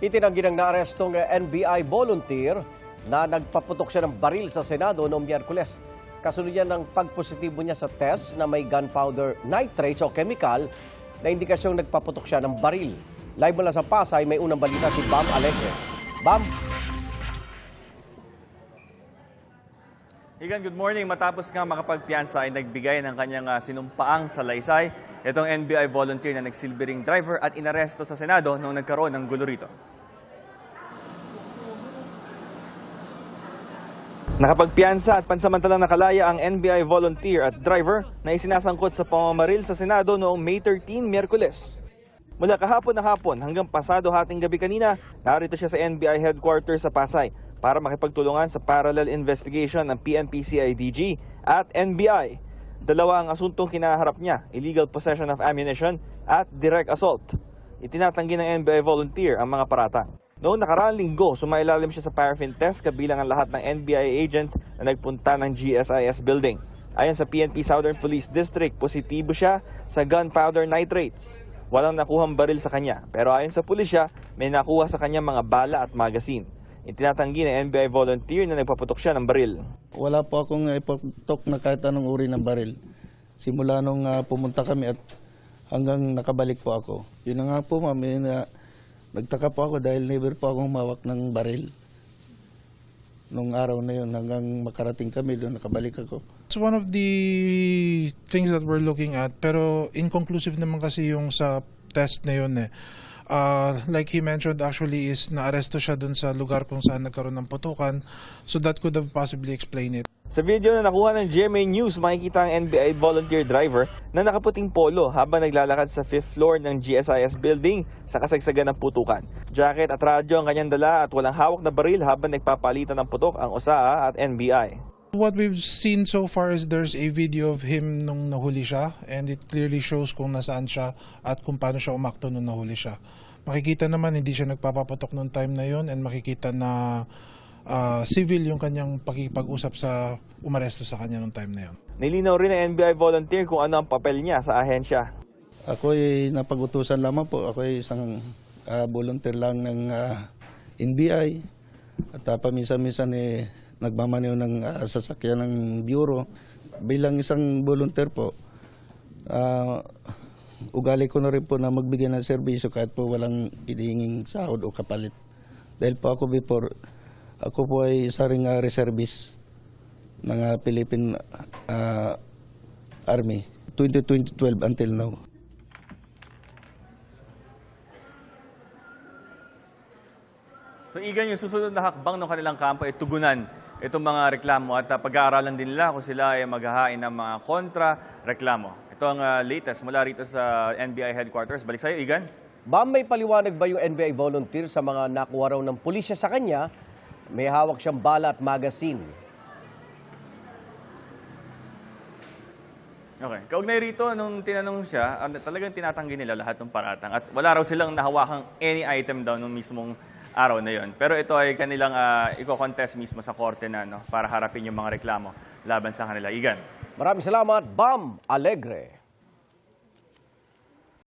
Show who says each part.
Speaker 1: Itinanggi ng naarestong NBI volunteer na nagpaputok siya ng baril sa Senado noong Miyerkules. Kasunod yan ng pagpositibo niya sa test na may gunpowder nitrates o chemical na indikasyong nagpaputok siya ng baril. Live mula sa Pasay, may unang balita si Bam Alegre. Bam?
Speaker 2: Igan, good morning. Matapos nga makapagpiyansa ay nagbigay ng kanyang sinumpaang salaysay itong NBI volunteer na nagsilbing driver at inaresto sa Senado noong nagkaroon ng gulo rito. Nakapagpiyansa at pansamantalang nakalaya ang NBI volunteer at driver na isinasangkot sa pamamaril sa Senado noong May 13, Miyerkules. Mula kahapon na hapon hanggang pasado hating gabi kanina, narito siya sa NBI headquarters sa Pasay para makipagtulungan sa parallel investigation ng PNP-CIDG at NBI. Dalawa ang asuntong kinaharap niya, illegal possession of ammunition at direct assault. Itinatanggi ng NBI volunteer ang mga paratang. Noong nakaraang linggo, sumailalim siya sa paraffin test kabilang ang lahat ng NBI agent na nagpunta ng GSIS building. Ayon sa PNP Southern Police District, positibo siya sa gunpowder nitrates. Walang nakuhang baril sa kanya, pero ayon sa pulisya, may nakuha sa kanya mga bala at magazine. Itinatanggi ng NBI volunteer na nagpaputok siya ng baril.
Speaker 3: Wala po akong ipaputok na kahit anong uri ng baril. Simula nung pumunta kami at hanggang nakabalik po ako. Yun na nga po, ma'am, nagtaka po ako dahil never po akong mawak ng baril. Nung araw na yun, hanggang makarating kami doon, nakabalik ako.
Speaker 4: It's one of the things that we're looking at, pero inconclusive naman kasi yung sa test na yun eh. Like he mentioned actually is naaresto siya dun sa lugar kung saan nagkaroon ng putukan, so that could have possibly explained it.
Speaker 2: Sa video na nakuha ng GMA News, makikita ang NBI volunteer driver na nakaputing polo habang naglalakad sa 5th floor ng GSIS building sa kasagsagan ng putukan. Jacket at radyo ang kanyang dala at walang hawak na baril habang nagpapalitan ng putok ang OSAA at NBI.
Speaker 4: What we've seen so far is there's a video of him nung nahuli siya, and it clearly shows kung nasaan siya at kung paano siya umakto nung nahuli siya. Makikita naman hindi siya nagpapaputok nung time na yon, and makikita na civil yung kanyang pakikipag-usap sa umaresto sa kanya nung time na yon.
Speaker 2: Nilinaw rin ng NBI volunteer kung ano ang papel niya sa ahensya.
Speaker 3: Ako ay napag-utusan lamang po. Ako ay isang volunteer lang ng NBI. At paminsan-minsan nagmamaneho ng sasakyan ng bureau. Bilang isang volunteer po, ugali ko na rin po na magbigay ng serbisyo kahit po walang hinihinging sahod o kapalit. Dahil po ako before, ako po ay isa ring reservist ng Philippine Army 2012 until now.
Speaker 2: So Igan, yung susunod na hakbang ng kanilang kampo ay tugunan itong mga reklamo at pag-aaralan din nila kung sila ay maghahain ng mga kontra-reklamo. Ito ang latest mula rito sa NBI headquarters. Balik sa'yo, Igan.
Speaker 1: Bam, may paliwanag ba yung NBI volunteer sa mga nakuha raw ng pulisya sa kanya? May hawak siyang bala at magazine.
Speaker 2: Okay. Kaugnay rito, nung tinanong siya, talagang tinatanggi nila lahat ng paratang. At wala raw silang nahawakang any item daw nung mismong araw na yon. Pero ito ay kanilang i-contest mismo sa korte na para harapin yung mga reklamo laban sa kanila. Igan.
Speaker 1: Maraming salamat, Bam Alegre.